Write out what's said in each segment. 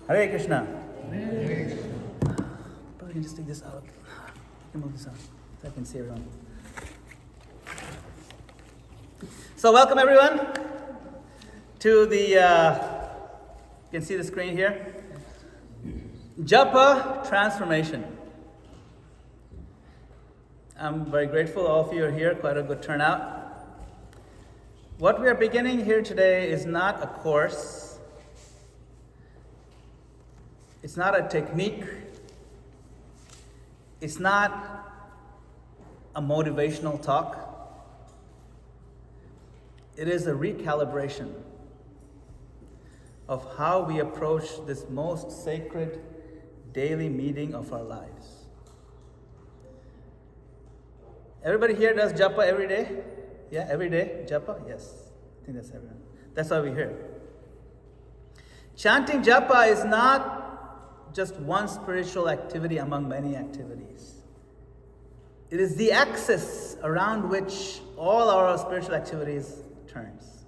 Hare Krishna. Hare Krishna. Probably can just take this out. I can move this out so I can see everyone. So welcome everyone to the, you can see the screen here. Japa transformation. I'm very grateful all of you are here, quite a good turnout. What we are beginning here today is not a course. It's not a technique. It's not a motivational talk. It is a recalibration of how we approach this most sacred daily meeting of our lives. Everybody here does Japa every day? Yeah, every day? Japa? Yes. I think that's everyone. That's why we're here. Chanting Japa is not just one spiritual activity among many activities. It is the axis around which all our spiritual activities turns.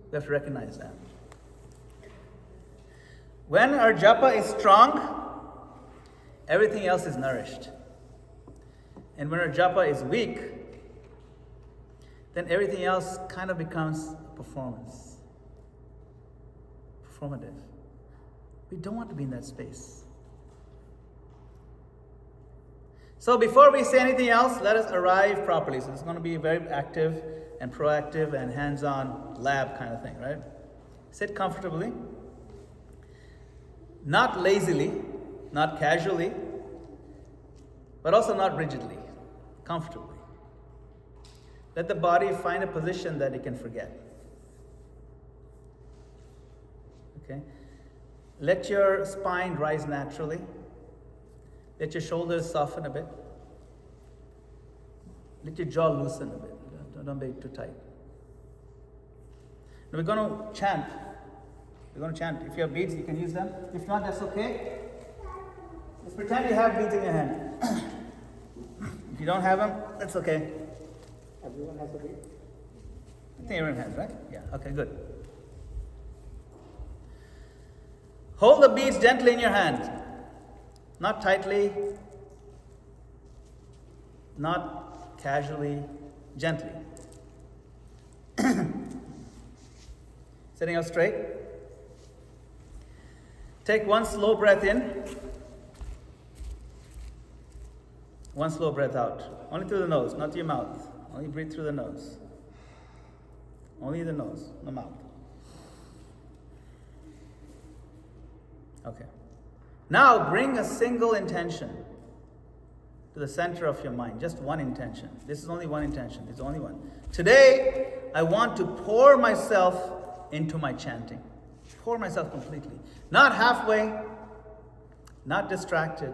We have to recognize that. When our Japa is strong, everything else is nourished. And when our Japa is weak, then everything else kind of becomes performance. Performative. We don't want to be in that space. So before we say anything else, let us arrive properly. So it's going to be a very active and proactive and hands-on lab kind of thing, right? Sit comfortably. Not lazily, not casually, but also not rigidly, comfortably. Let the body find a position that it can forget. Okay? Let your spine rise naturally. Let your shoulders soften a bit. Let your jaw loosen a bit. Don't be too tight. Now we're going to chant. We're going to chant. If you have beads, you can use them. If not, that's okay. Just pretend you have beads in your hand. If you don't have them, that's okay. Everyone has a bead? I think everyone has, right? Yeah, okay, good. Hold the beads gently in your hand. Not tightly, not casually, gently. Sitting up straight. Take one slow breath in. One slow breath out. Only through the nose, not through your mouth. Only breathe through the nose. Only the nose, the mouth. Okay. Now bring a single intention to the center of your mind. Just one intention. This is only one intention. It's only one. Today, I want to pour myself into my chanting. Pour myself completely. Not halfway, not distracted.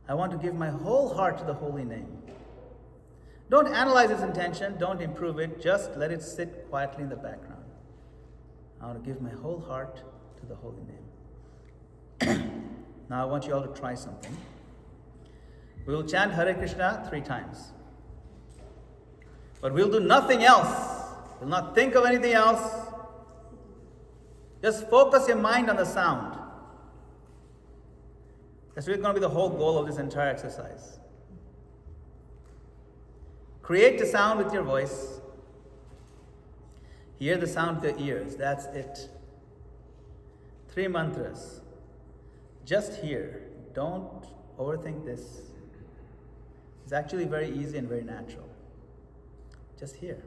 I want to give my whole heart to the holy name. Don't analyze this intention. Don't improve it. Just let it sit quietly in the background. I want to give my whole heart to the holy name. Now I want you all to try something. We will chant Hare Krishna 3 times. But we'll do nothing else. We'll not think of anything else. Just focus your mind on the sound. That's really going to be the whole goal of this entire exercise. Create the sound with your voice. Hear the sound with your ears. That's it. 3 mantras. Just hear. Don't overthink this. It's actually very easy and very natural. Just hear.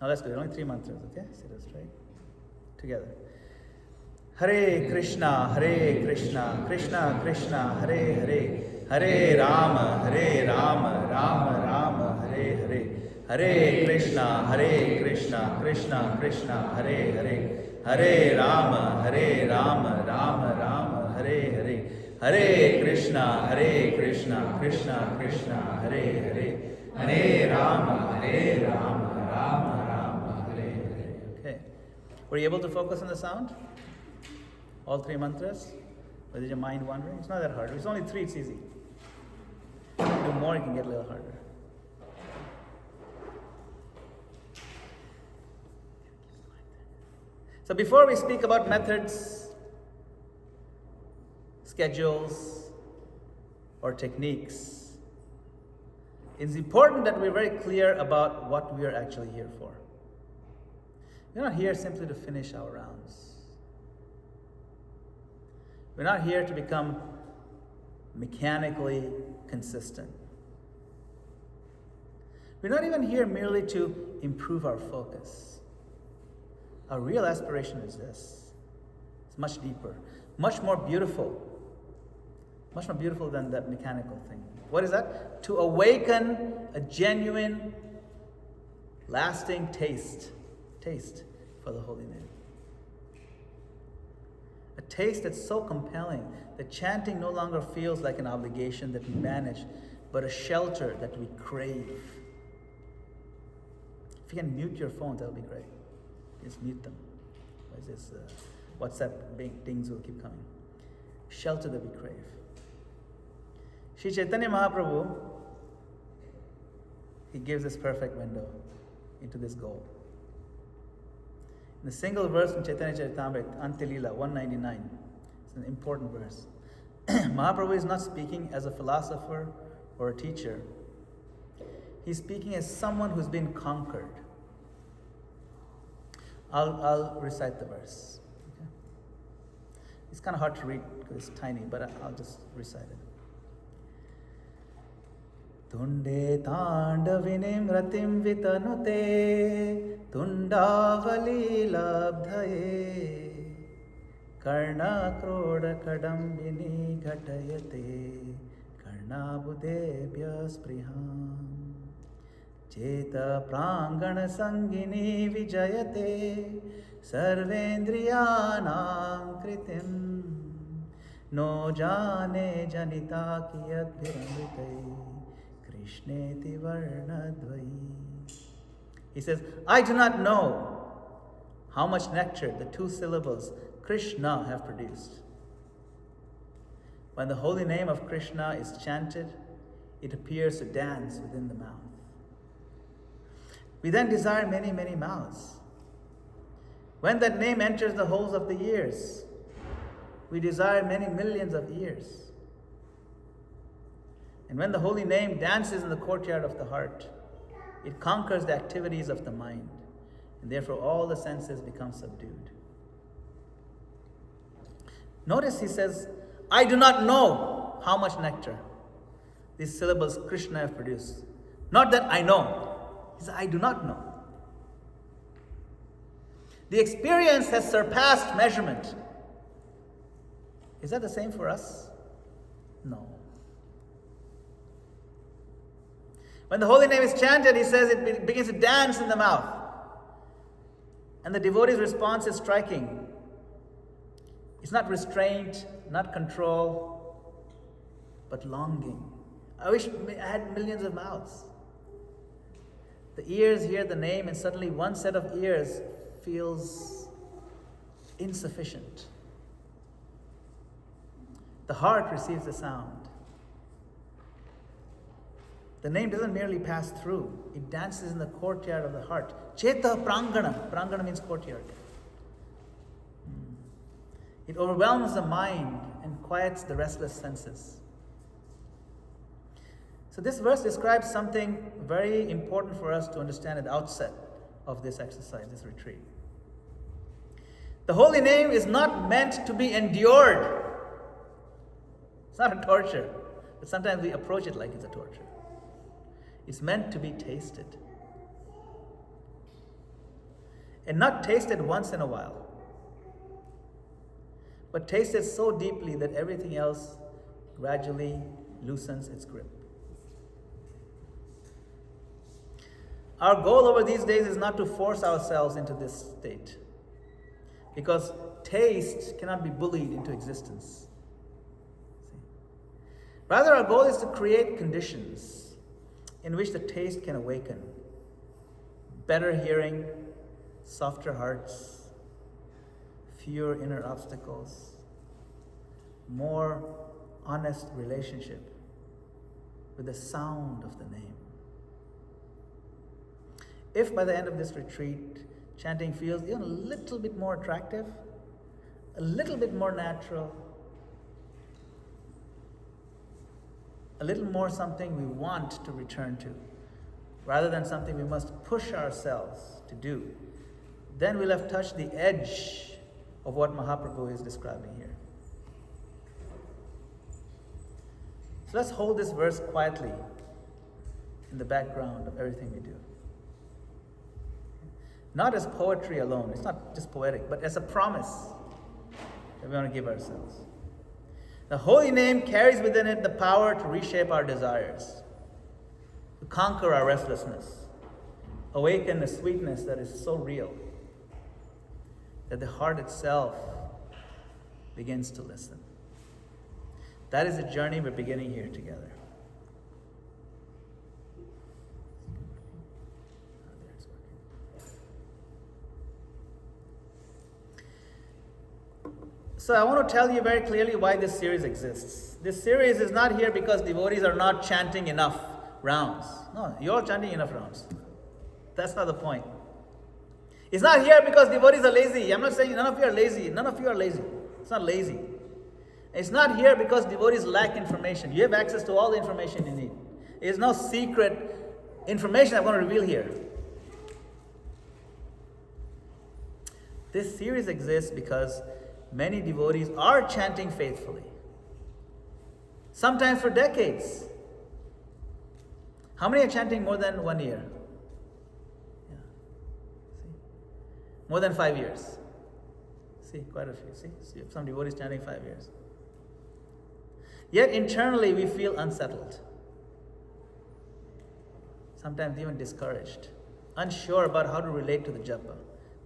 Now let's do it. Only 3 mantras, okay? Sit up straight. Together. Hare Krishna, Krishna Krishna, Hare Hare. Hare Rama, Rama Rama, Hare Hare. Hare Krishna, Krishna Krishna, Hare Hare. Hare Rama, Rama Rama, Hare Hare. Hare Krishna, Krishna Krishna, Hare Hare. Hare Rama, Rama Rama, Hare Hare. Okay. Were you able to focus on the sound? All 3 mantras? Or is your mind wandering? It's not that hard. It's only 3, it's easy. If you do more, it can get a little harder. So before we speak about methods, schedules, or techniques, it's important that we're very clear about what we are actually here for. We're not here simply to finish our rounds. We're not here to become mechanically consistent. We're not even here merely to improve our focus. Our real aspiration is this. It's much deeper, much more beautiful than that mechanical thing. What is that? To awaken a genuine, lasting taste for the holy name. A taste that's so compelling that chanting no longer feels like an obligation that we manage, but a shelter that we crave. If you can mute your phones, that'll be great. Just mute them. Otherwise this WhatsApp dings will keep coming. Shelter that we crave. Sri Chaitanya Mahaprabhu, he gives this perfect window into this goal. In the single verse from Chaitanya Charitamrita, Antilila 199, it's an important verse. Mahaprabhu is not speaking as a philosopher or a teacher. He's speaking as someone who's been conquered. I'll recite the verse. Okay? It's kind of hard to read because it's tiny, but I'll just recite it. Tunde tandavinim ratim vitanute tundavali labdhaye karna kroda kadambini ghatayate karna budebhya spriham Cheta prangana sangini vijayate sarvendriyanam kritim no jane janita kiyad bhiramritai krishneti varnadvai. He says, I do not know how much nectar the two syllables Krishna have produced. When the holy name of Krishna is chanted, it appears to dance within the mouth. We then desire many, many mouths. When that name enters the holes of the ears, we desire many millions of ears. And when the holy name dances in the courtyard of the heart, it conquers the activities of the mind, and therefore all the senses become subdued. Notice he says, I do not know how much nectar these syllables Krishna have produced. Not that I know. He says, I do not know. The experience has surpassed measurement. Is that the same for us? No. When the holy name is chanted, he says it begins to dance in the mouth. And the devotee's response is striking. It's not restraint, not control, but longing. I wish I had millions of mouths. The ears hear the name, and suddenly one set of ears feels insufficient. The heart receives the sound. The name doesn't merely pass through, it dances in the courtyard of the heart. Cheta prangana. Prangana means courtyard. It overwhelms the mind and quiets the restless senses. So this verse describes something very important for us to understand at the outset of this exercise, this retreat. The holy name is not meant to be endured. It's not a torture, but sometimes we approach it like it's a torture. It's meant to be tasted. And not tasted once in a while, but tasted so deeply that everything else gradually loosens its grip. Our goal over these days is not to force ourselves into this state, because taste cannot be bullied into existence. Rather, our goal is to create conditions in which the taste can awaken. Better hearing, softer hearts, fewer inner obstacles, more honest relationship with the sound of the name. If by the end of this retreat, chanting feels even a little bit more attractive, a little bit more natural, a little more something we want to return to, rather than something we must push ourselves to do, then we'll have touched the edge of what Mahaprabhu is describing here. So let's hold this verse quietly in the background of everything we do. Not as poetry alone, it's not just poetic, but as a promise that we want to give ourselves. The holy name carries within it the power to reshape our desires, to conquer our restlessness, awaken the sweetness that is so real that the heart itself begins to listen. That is the journey we're beginning here together. So I want to tell you very clearly why this series exists. This series is not here because devotees are not chanting enough rounds. No, you're all chanting enough rounds. That's not the point. It's not here because devotees are lazy. I'm not saying none of you are lazy. None of you are lazy. It's not lazy. It's not here because devotees lack information. You have access to all the information you need. There's no secret information I'm going to reveal here. This series exists because many devotees are chanting faithfully, sometimes for decades. How many are chanting more than 1 year? Yeah. See? More than 5 years. See, quite a few. See, some devotees chanting 5 years. Yet internally we feel unsettled, sometimes even discouraged, unsure about how to relate to the japa.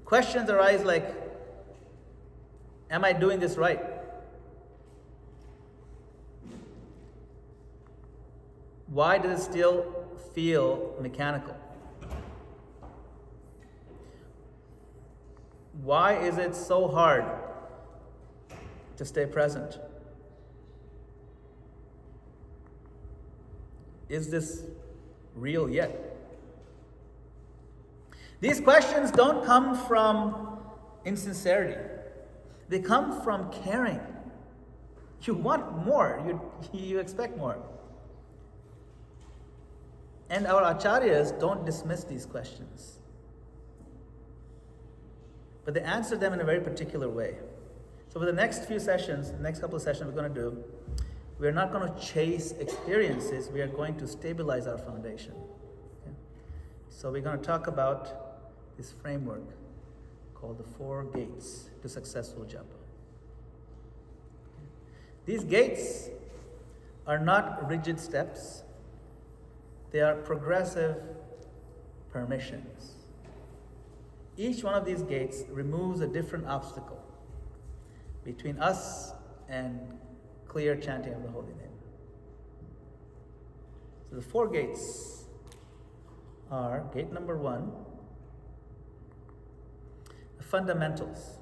Questions arise like, am I doing this right? Why does it still feel mechanical? Why is it so hard to stay present? Is this real yet? These questions don't come from insincerity. They come from caring. You want more. You expect more. And our acharyas don't dismiss these questions, but they answer them in a very particular way. So for the next few sessions, the next couple of sessions we're going to do, we're not going to chase experiences. We are going to stabilize our foundation. Okay? So we're going to talk about this framework called the 4 gates to successful japa. These gates are not rigid steps. They are progressive permissions. Each one of these gates removes a different obstacle between us and clear chanting of the holy name. So the 4 gates are, gate number 1, the fundamentals.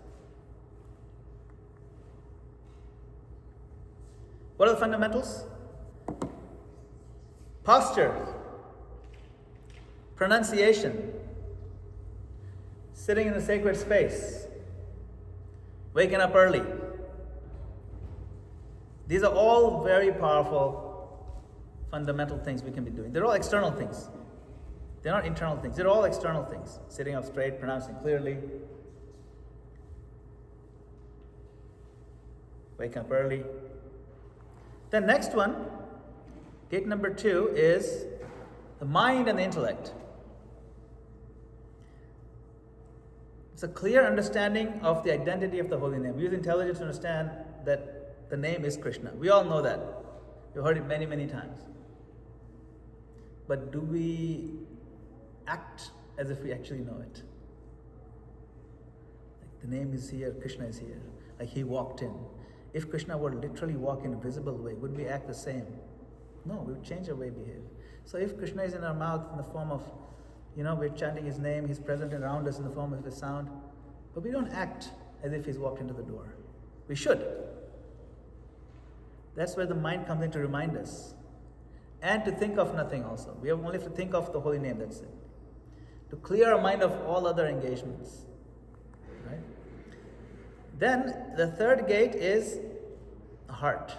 What are the fundamentals? Posture, pronunciation, sitting in a sacred space, waking up early. These are all very powerful, fundamental things we can be doing. They're all external things. They're not internal things. They're all external things. Sitting up straight, pronouncing clearly, waking up early. The next one, gate number 2, is the mind and the intellect. It's a clear understanding of the identity of the holy name. We use intelligence to understand that the name is Krishna. We all know that. We've heard it many, many times. But do we act as if we actually know it? Like the name is here, Krishna is here. Like he walked in. If Krishna were literally walk in a visible way, would we act the same? No, we would change our way we behave. So if Krishna is in our mouth in the form of, we're chanting his name, he's present around us in the form of his sound, but we don't act as if he's walked into the door. We should. That's where the mind comes in to remind us. And to think of nothing also. We have only to think of the holy name, that's it. to clear our mind of all other engagements. Right? Then the third gate is heart.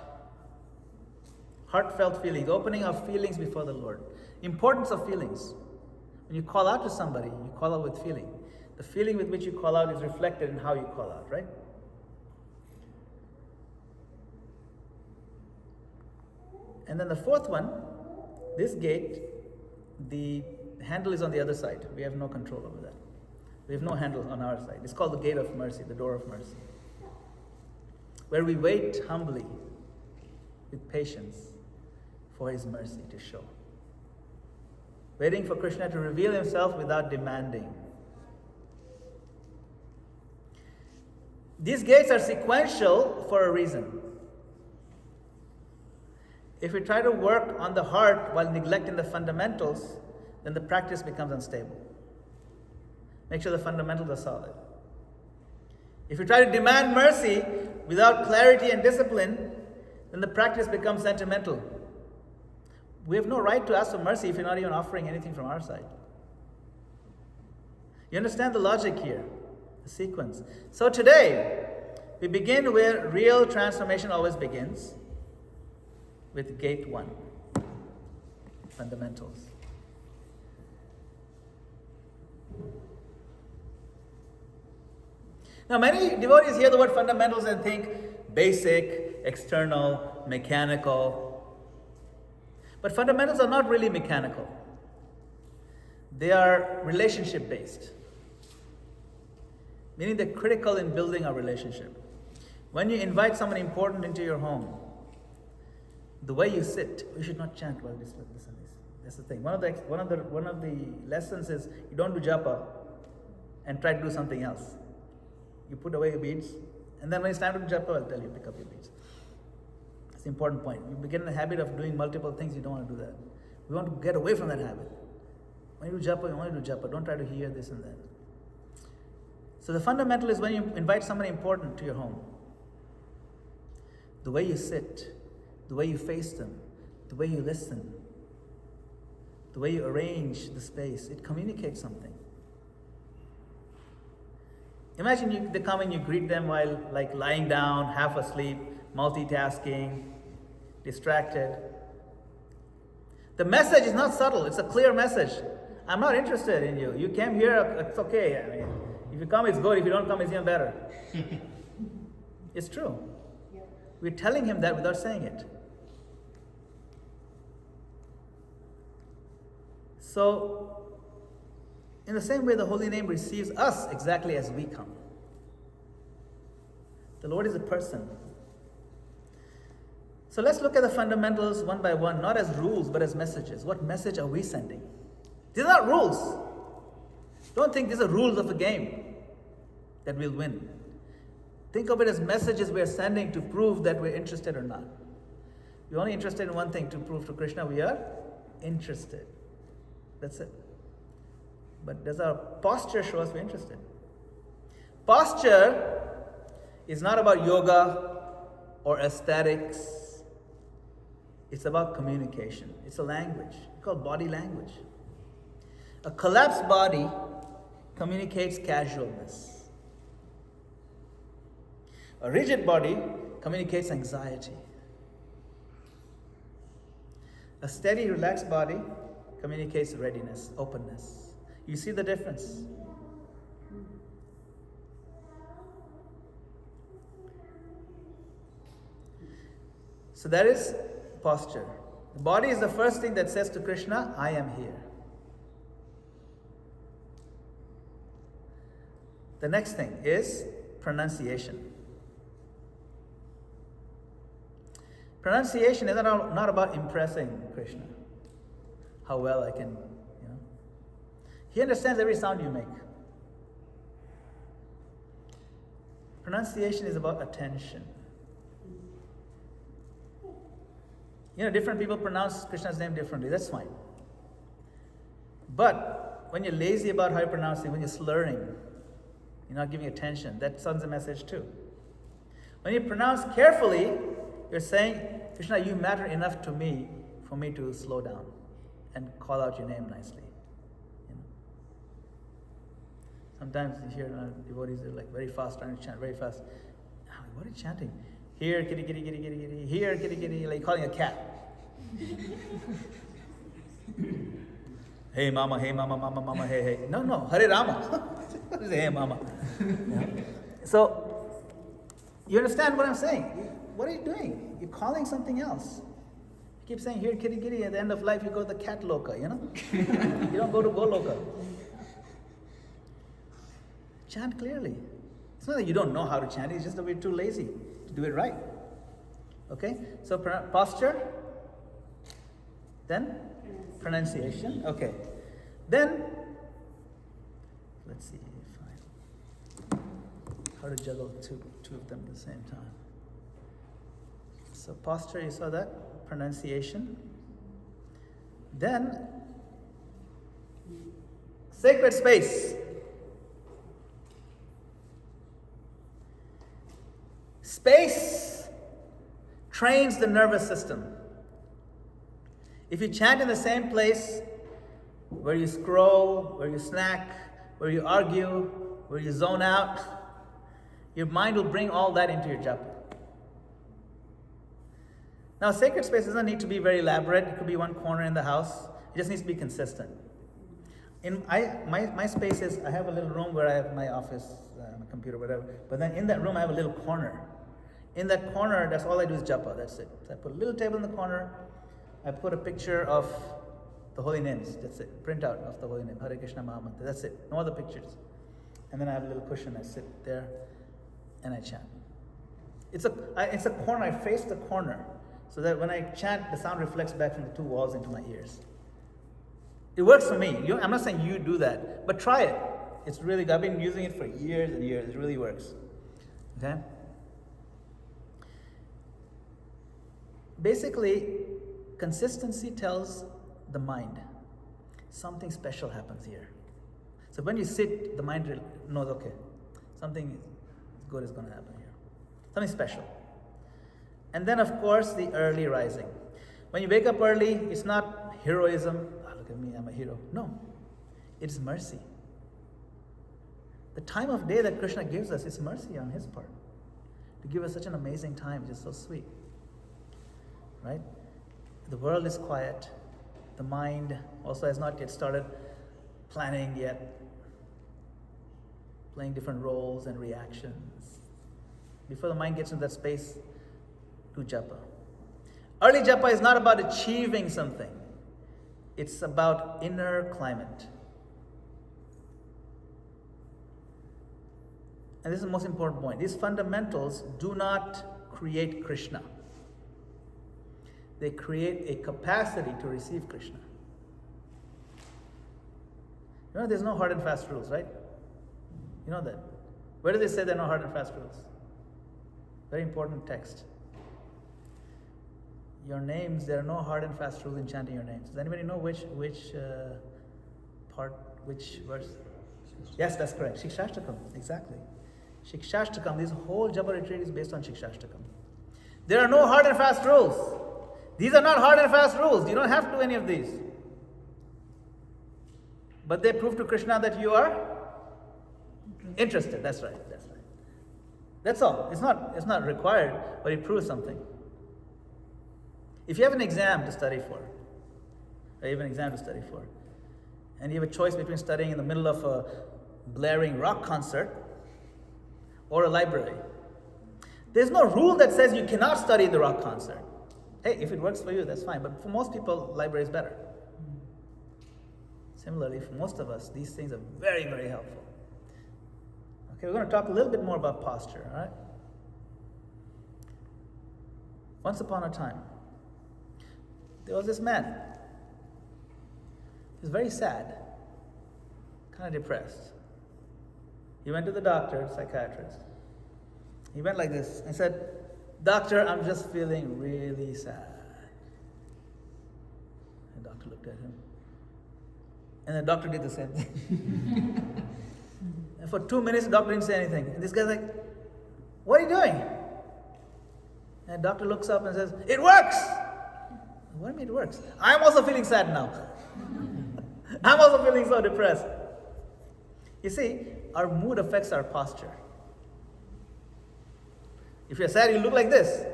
Heartfelt feelings, opening of feelings before the Lord. Importance of feelings. When you call out to somebody, you call out with feeling. The feeling with which you call out is reflected in how you call out, right? And then the fourth one, this gate, the handle is on the other side. We have no control over that. We have no handle on our side. It's called the gate of mercy, the door of mercy, where we wait humbly with patience for his mercy to show. Waiting for Krishna to reveal himself without demanding. These gates are sequential for a reason. If we try to work on the heart while neglecting the fundamentals, then the practice becomes unstable. Make sure the fundamentals are solid. If you try to demand mercy without clarity and discipline, then the practice becomes sentimental. We have no right to ask for mercy if you're not even offering anything from our side. You understand the logic here, the sequence. So today, we begin where real transformation always begins, with gate 1, fundamentals. Now, many devotees hear the word fundamentals and think basic, external, mechanical. But fundamentals are not really mechanical. They are relationship based, meaning they're critical in building our relationship. When you invite someone important into your home, the way you sit, you should not chant while this and this. That's the thing. One of the lessons is you don't do japa and try to do something else. You put away your beads, and then when it's time to do japa, I'll tell you pick up your beads. It's an important point. You begin in the habit of doing multiple things, you don't want to do that. We want to get away from that habit. When you do japa, you only do japa. Don't try to hear this and that. So the fundamental is when you invite somebody important to your home, the way you sit, the way you face them, the way you listen, the way you arrange the space, it communicates something. Imagine they come and you greet them while like lying down, half asleep, multitasking, distracted. The message is not subtle, it's a clear message. I'm not interested in you. You came here, it's okay. I mean, if you come, it's good. If you don't come, it's even better. It's true. We're telling him that without saying it. So, in the same way, the holy name receives us exactly as we come. The Lord is a person. So let's look at the fundamentals one by one, not as rules, but as messages. What message are we sending? These are not rules. Don't think these are rules of a game that we'll win. Think of it as messages we are sending to prove that we're interested or not. We're only interested in one thing, to prove to Krishna we are interested. That's it. But does our posture show us we're interested? Posture is not about yoga or aesthetics. It's about communication. It's a language. It's called body language. A collapsed body communicates casualness. A rigid body communicates anxiety. A steady, relaxed body communicates readiness, openness. You see the difference? So that is posture. The body is the first thing that says to Krishna, I am here. The next thing is pronunciation. Pronunciation is not about impressing Krishna. How well I can, He understands every sound you make. Pronunciation is about attention. Different people pronounce Krishna's name differently. That's fine. But when you're lazy about how you're pronouncing, when you're slurring, you're not giving attention, that sends a message too. When you pronounce carefully, you're saying, Krishna, you matter enough to me for me to slow down and call out your name nicely. Sometimes you hear devotees are like very fast, trying to chant very fast. What are you chanting? Here, kitty, kitty, kitty, kitty, kitty. Here, kitty, kitty, like calling a cat. Hey mama, mama, mama, hey, hey. No, Hare Rama. What is hey mama? Yeah. So, you understand what I'm saying? What are you doing? You're calling something else. You keep saying, here, kitty, kitty. At the end of life, you go to the cat loka, you know? You don't go to go loka. Chant clearly. It's not that you don't know how to chant, it's just that we're too lazy to do it right. Okay? So posture, then pronunciation. Okay. Then, let's see how to juggle two of them at the same time. So posture, you saw that? Pronunciation. Then, sacred space. Space trains the nervous system. If you chant in the same place where you scroll, where you snack, where you argue, where you zone out, your mind will bring all that into your japa. Now, sacred space doesn't need to be very elaborate. It could be one corner in the house. It just needs to be consistent. My space is, I have a little room where I have my office, my computer, whatever. But then in that room, I have a little corner. In that corner, that's all I do is japa. That's it. So I put a little table in the corner. I put a picture of the holy names. That's it. Print out of the holy name. Hare Krishna Mahamantra. That's it. No other pictures. And then I have a little cushion. I sit there and I chant. It's a corner. I face the corner so that when I chant, the sound reflects back from the two walls into my ears. It works for me. I'm not saying you do that, but try it. It's really, I've been using it for years and years. It really works. Okay? Basically, consistency tells the mind something special happens here. So when you sit, the mind knows, okay, something good is going to happen here. Something special. And then, of course, the early rising. When you wake up early, it's not heroism. Oh, look at me, I'm a hero. No, it's mercy. The time of day that Krishna gives us is mercy on his part. To give us such an amazing time, just so sweet. Right? The world is quiet. The mind also has not yet started planning yet, playing different roles and reactions. Before the mind gets into that space, do japa. Early japa is not about achieving something. It's about inner climate. And this is the most important point. These fundamentals do not create Krishna. They create a capacity to receive Krishna. You know, there's no hard and fast rules, right? You know that. Where do they say there are no hard and fast rules? Very important text. Your names, there are no hard and fast rules in chanting your names. Does anybody know which verse? Yes, that's correct. Shikshashtakam, exactly. Shikshashtakam, this whole Japa retreat is based on Shikshashtakam. There are no hard and fast rules. These are not hard and fast rules. You don't have to do any of these. But they prove to Krishna that you are interested. That's right. That's all. It's not required, but it proves something. If you have an exam to study for, and you have a choice between studying in the middle of a blaring rock concert or a library, there's no rule that says you cannot study in the rock concert. Hey, if it works for you, that's fine. But for most people, library is better. Similarly, for most of us, these things are very, very helpful. Okay, we're going to talk a little bit more about posture, all right? Once upon a time, there was this man. He was very sad, kind of depressed. He went to the doctor, psychiatrist. He went like this and said, "Doctor, I'm just feeling really sad." And the doctor looked at him. And the doctor did the same thing. And for 2 minutes, the doctor didn't say anything. And this guy's like, "What are you doing?" And the doctor looks up and says, "It works!" What do you mean it works? I'm also feeling sad now. I'm also feeling so depressed. You see, our mood affects our posture. If you're sad, you look like this.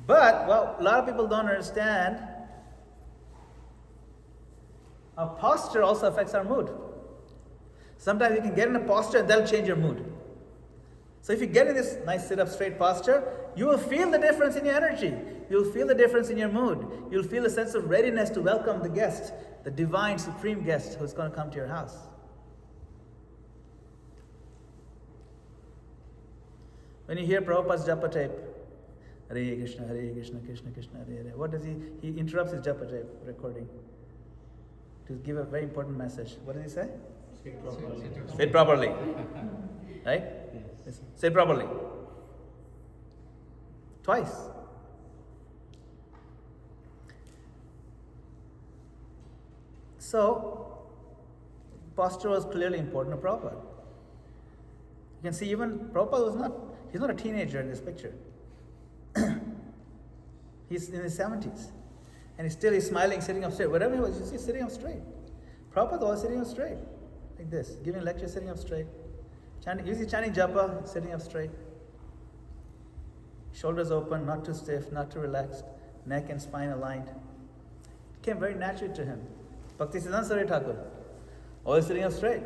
But what a lot of people don't understand, our posture also affects our mood. Sometimes you can get in a posture and that'll change your mood. So if you get in this nice sit-up straight posture, you will feel the difference in your energy. You'll feel the difference in your mood. You'll feel a sense of readiness to welcome the guest, the divine, supreme guest who's going to come to your house. When you hear Prabhupada's Japa tape, Hare Krishna, Krishna Krishna, Hare Hare, what does he interrupts his Japa tape recording to give a very important message. What does he say? Say it properly. Right? Yes. Say it properly. Twice. So, posture was clearly important to Prabhupada. You can see even Prabhupada he's not a teenager in this picture. He's in his 70s. And he's smiling, sitting up straight. Whatever he was, you see, sitting up straight. Prabhupada was sitting up straight. Like this, giving lecture, sitting up straight. Usually chanting japa, sitting up straight. Shoulders open, not too stiff, not too relaxed. Neck and spine aligned. It came very naturally to him. Bhakti Siddhanta Saraswati Thakur, always sitting up straight.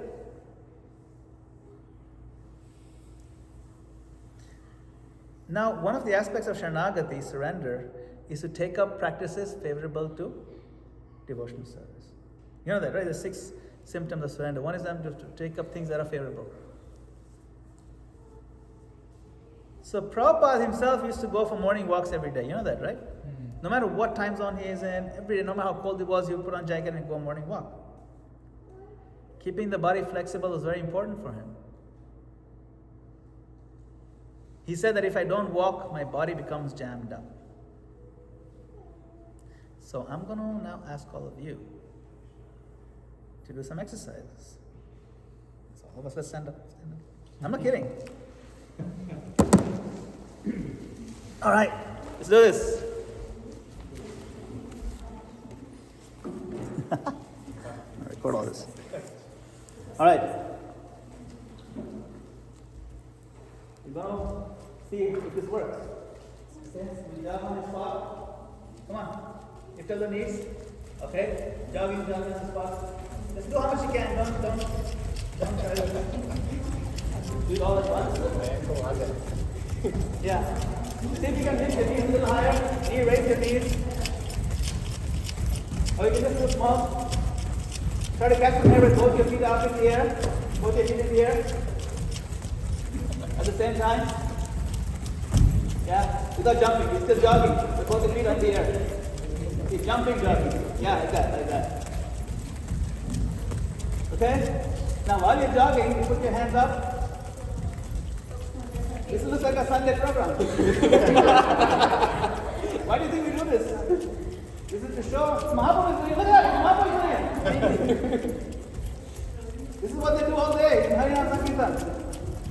Now, one of the aspects of Sharanagati, surrender, is to take up practices favorable to devotional service. You know that, right? The 6 symptoms of surrender. One is to take up things that are favorable. So Prabhupada himself used to go for morning walks every day. You know that, right? Mm-hmm. No matter what time zone he is in, every day, no matter how cold it was, he would put on jacket and go morning walk. Keeping the body flexible was very important for him. He said that if I don't walk, my body becomes jammed up. So I'm going to now ask all of you to do some exercises. So all of us, let's stand up. I'm not kidding. All right, let's do this. I'll record all this. All right. We're going to see if this works. We jog on the spot. Come on. Lift up the knees. Okay? Jogging on the spot. Let's do how much you can. Don't try to do it all at once. Yeah. See if you can lift your knees a little higher. Raise your knees. Or you can just do small. Try to catch the air with both your feet out in the air. Both your feet in the air. At the same time. Yeah. Without jumping. You're still jogging. With both your feet on the air. Keep jumping, jogging. Yeah, like that. Okay? Now while you're jogging, you put your hands up. This looks like a Sunday program. Why do you think we do this? This is to show Mahaprabhu is doing it. Look at that, Mahaprabhu is doing it. This is what they do all day in Harinam Sankirtan.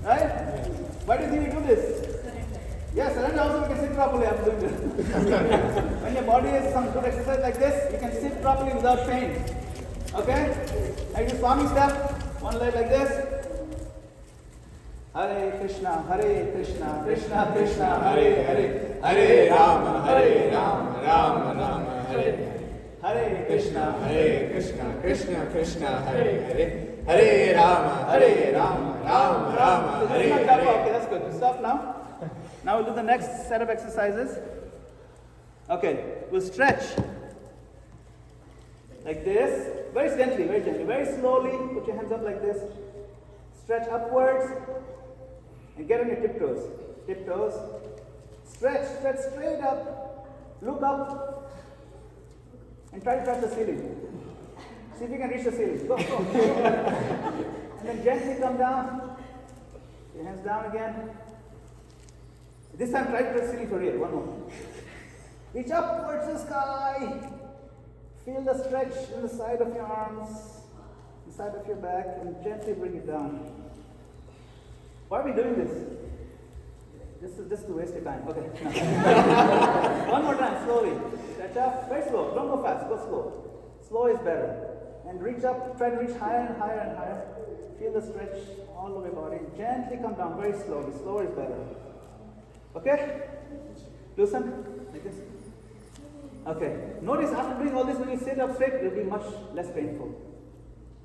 Right? Why do you think we do this? Yes, and also we can sit properly after doing this. When your body is some good exercise like this, you can sit properly without pain. Okay? Now you do Swami step, one leg like this. Hare Krishna, Krishna Krishna, Hare Hare, Hare Rama, Rama Rama, Hare Hare Krishna, Krishna Hare Hare, Hare Rama, Rama Hare Hare. Okay, that's good. Stop now. Now we'll do the next set of exercises. Okay, we'll stretch like this, very gently, very slowly. Put your hands up like this. Stretch upwards and get on your tiptoes. Tiptoes. Stretch straight up. Look up and try to touch the ceiling. See if you can reach the ceiling. Go. And then gently come down. Your hands down again. This time try to touch the ceiling for real. One more. Reach up towards the sky. Feel the stretch in the side of your arms, the side of your back, and gently bring it down. Why are we doing this? This is just to waste your time. Okay. One more time, slowly. Stretch up. Very slow. Don't go fast. Go slow. Slow is better. And reach up, try to reach higher and higher and higher. Feel the stretch all over your body. Gently come down, very slowly. Slower is better. Okay? Loosen, like this. Okay. Notice after doing all this, when you sit up straight, it will be much less painful.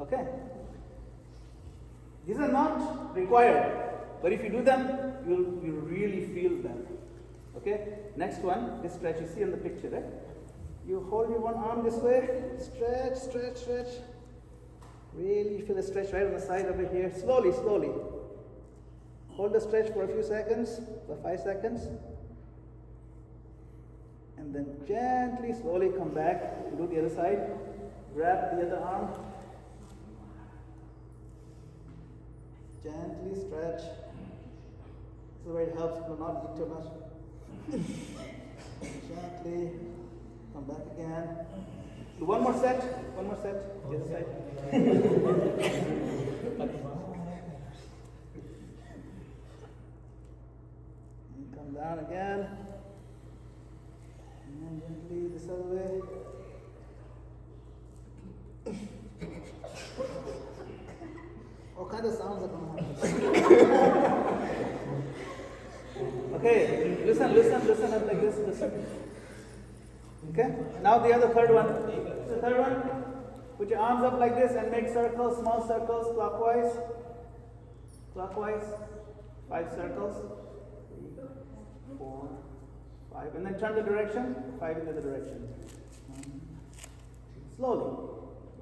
Okay? These are not required, but if you do them, you'll really feel them. Okay? Next one, this stretch you see in the picture, right? You hold your one arm this way, stretch, stretch, stretch. Really feel the stretch right on the side over here. Slowly, slowly. Hold the stretch for a few seconds, for 5 seconds. And then gently, slowly come back. Do the other side. Grab the other arm. Gently stretch. This is where it helps to not eat too much. Gently. Come back again. Do one more set. One more set. The other side. And come down again. And then gently this other way. All kinds of sounds are going to happen. Okay, listen up like this. Listen. Okay, now the third one. The third one, put your arms up like this and make circles, small circles, clockwise. Clockwise, 5 circles. 3, 4, 5. And then turn the direction, 5 in the other direction. Slowly.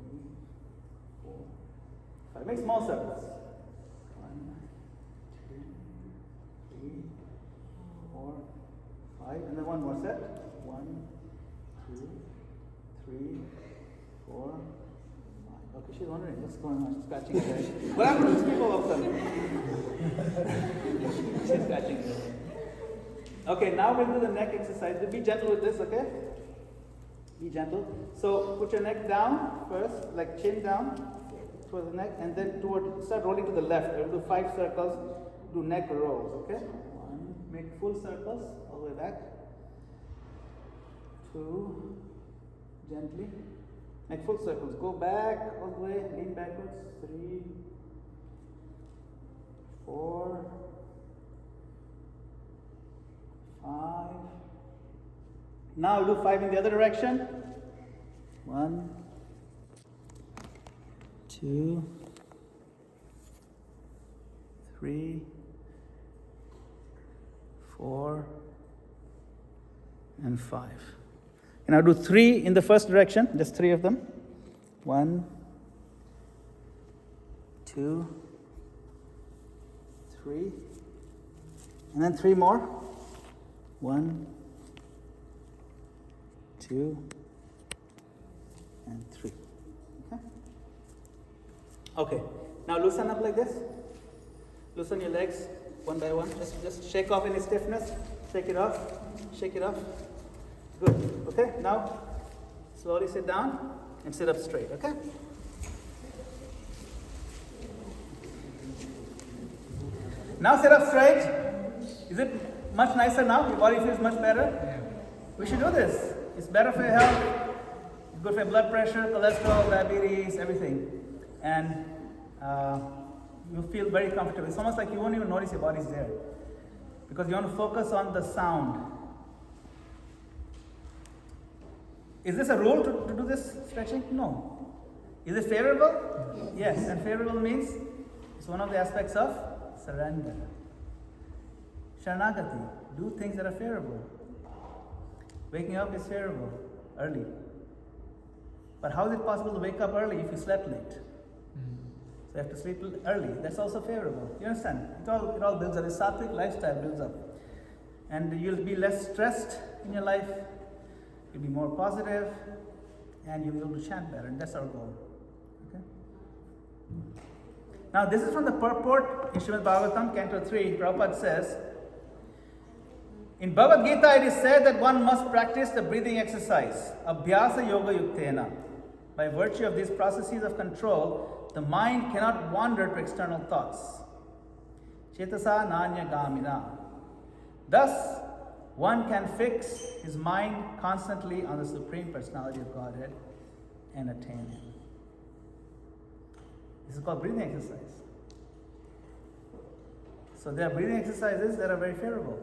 3, 4, 5. Make small circles. 1, 2, 3, 4, 5. And then one more set. 1, 2, 3, 4, 5. Okay, she's wondering what's going on. She's scratching her head. What happened to these people all of a sudden? She's scratching her head. Okay, now we'll do the neck exercise. Be gentle with this, okay? Be gentle. So put your neck down first, like chin down towards the neck, and then start rolling to the left. We'll do 5 circles. Do neck rolls, okay? 1, make full circles all the way back. 2, gently. Make full circles. Go back all the way, lean backwards. 3, 4, 5. Now do 5 in the other direction. 1, 2, 3, 4, and 5. And I'll do 3 in the first direction, just 3 of them. 1, 2, 3, and then 3 more. 1, 2, and 3. Okay? Okay. Now loosen up like this. Loosen your legs one by one. Just shake off any stiffness. Shake it off. Shake it off. Good. Okay. Now slowly sit down and sit up straight. Okay? Now sit up straight. Is it much nicer now? Your body feels much better? Yeah. We should do this. It's better for your health. It's good for your blood pressure, cholesterol, diabetes, everything. And you feel very comfortable. It's almost like you won't even notice your body's there. Because you want to focus on the sound. Is this a rule to do this stretching? No. Is it favorable? Yes. And favorable means it's one of the aspects of surrender. Sharanagati. Do things that are favorable. Waking up is favorable, early. But how is it possible to wake up early if you slept late? So you have to sleep early. That's also favorable. You understand? It all builds up. The sattvic lifestyle builds up. And you'll be less stressed in your life. You'll be more positive. And you'll be able to chant better. And that's our goal. Okay? Now this is from the purport in Srimad Bhagavatam, Canto 3. Prabhupada says, in Bhagavad Gita, it is said that one must practice the breathing exercise, Abhyasa Yoga Yuktena. By virtue of these processes of control, the mind cannot wander to external thoughts. Chetasa Nanya Gamina. Thus, one can fix his mind constantly on the Supreme Personality of Godhead and attain Him. This is called breathing exercise. So there are breathing exercises that are very favorable.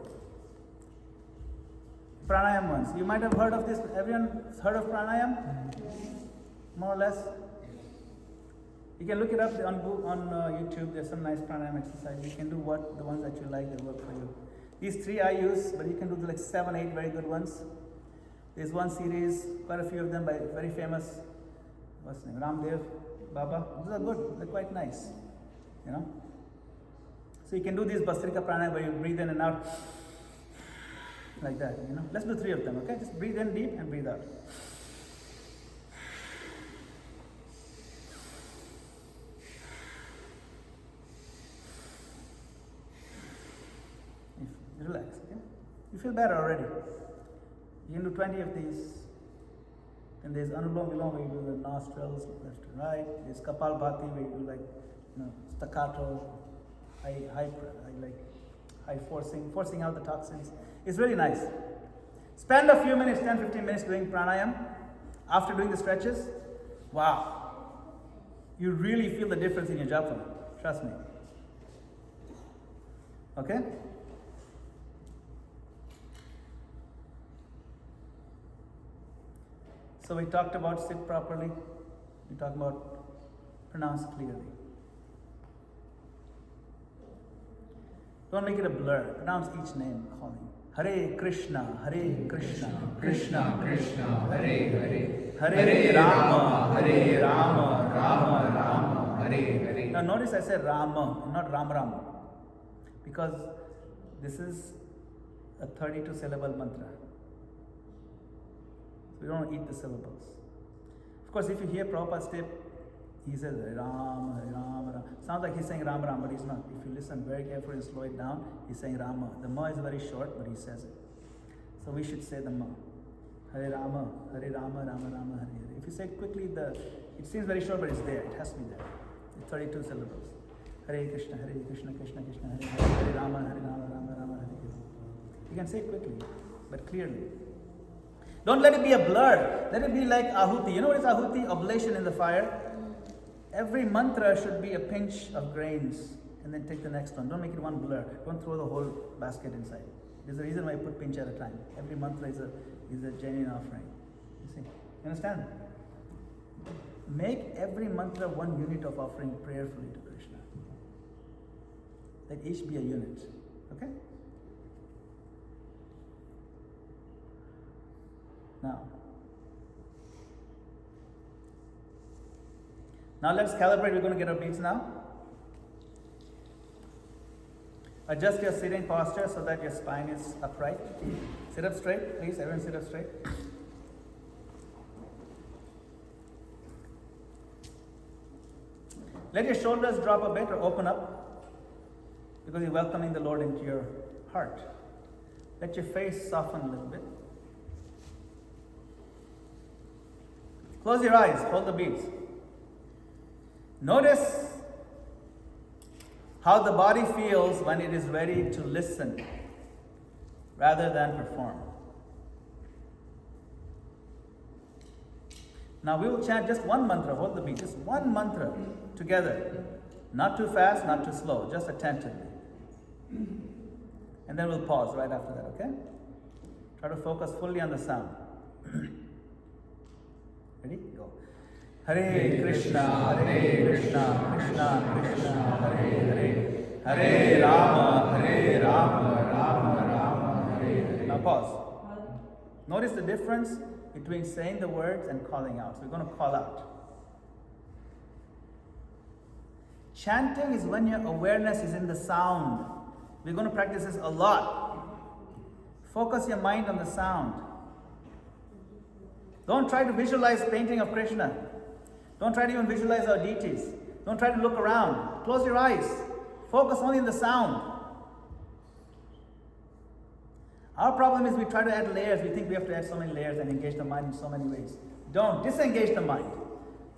Pranayam ones. You might have heard of this. Everyone heard of pranayam? More or less. You can look it up on YouTube. There's some nice pranayam exercises. You can do the ones that you like that work for you. These 3 I use, but you can do like 7, 8 very good ones. There's one series, quite a few of them by very famous, what's his name, Ramdev Baba. Those are good. They're quite nice. You know. So you can do these Bhastrika pranayam where you breathe in and out like that. You know. Let's do 3 of them. Okay. Just breathe in deep and breathe out. Relax, okay? You feel better already. You can do 20 of these. Then there's Anulom Vilom where you do the nostrils left and right. There's Kapalbhati where you do like, staccato, high forcing out the toxins. It's really nice. Spend a few minutes, 10-15 minutes doing pranayam. After doing the stretches, wow. You really feel the difference in your japa. Trust me. Okay? So we talked about sit properly. We talked about pronounce clearly. Don't make it a blur. Pronounce each name calling. Hare Krishna, Hare Krishna, Krishna Krishna, Hare Hare, Hare Rama, Hare Rama, Rama Rama, Hare Hare. Now notice I said Rama, not Ram Ram, because this is a 32 syllable mantra. We don't eat the syllables. Of course, if you hear Prabhupada's tip, he says Ram, Ram, Ram. Sounds like he's saying Ram, Ram, but he's not. If you listen very carefully and slow it down, he's saying Rama. The Ma is very short, but he says it. So we should say the Ma. Hare Rama, Hare Rama, Rama Rama, Hare Hare. If you say it quickly, it seems very short, but it's there. It has to be there. It's 32 syllables. Hare Krishna, Krishna Krishna, Hare Hare, Hare Rama, Rama, Rama, Hare Hare. You can say it quickly, but clearly. Don't let it be a blur. Let it be like ahuti. You know what is ahuti? Oblation in the fire. Every mantra should be a pinch of grains and then take the next one. Don't make it one blur. Don't throw the whole basket inside. There's a reason why I put pinch at a time. Every mantra is a genuine offering. You see? You understand? Make every mantra one unit of offering prayerfully to Krishna. Let each be a unit. Okay? Now let's calibrate. We're going to get our beats now. Adjust your sitting posture so that your spine is upright. Sit up straight, please. Everyone sit up straight. Let your shoulders drop a bit or open up because you're welcoming the Lord into your heart. Let your face soften a little bit. Close your eyes, hold the beats. Notice how the body feels when it is ready to listen rather than perform. Now we will chant just one mantra, hold the beat, just one mantra together. Not too fast, not too slow, just attentively. And then we'll pause right after that, okay? Try to focus fully on the sound. Ready? Go. Hare Krishna, Krishna Krishna, Hare Hare, Hare Rama, Rama Rama, Hare Hare. Now pause. Notice the difference between saying the words and calling out. So we're going to call out. Chanting is when your awareness is in the sound. We're going to practice this a lot. Focus your mind on the sound. Don't try to visualize painting of Krishna. Don't try to even visualize our deities. Don't try to look around. Close your eyes. Focus only on the sound. Our problem is we try to add layers. We think we have to add so many layers and engage the mind in so many ways. Don't. Disengage the mind.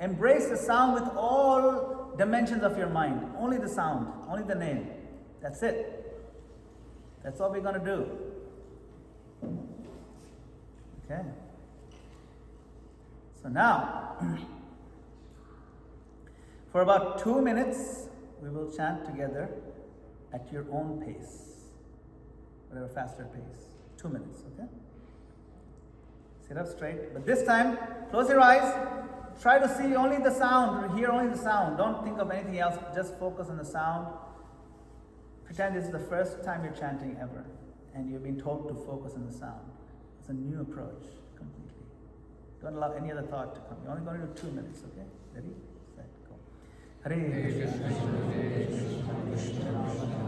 Embrace the sound with all dimensions of your mind. Only the sound. Only the name. That's it. That's all we're going to do. Okay. So now, For about 2 minutes, we will chant together at your own pace, whatever faster pace. 2 minutes, okay? Sit up straight. But this time, close your eyes. Try to see only the sound, or hear only the sound. Don't think of anything else. Just focus on the sound. Pretend this is the first time you're chanting ever, and you've been told to focus on the sound. It's a new approach, completely. Don't allow any other thought to come. You're only going to do 2 minutes, okay? Ready? Set, go. Hare Krishna, Krishna Krishna, Krishna Krishna,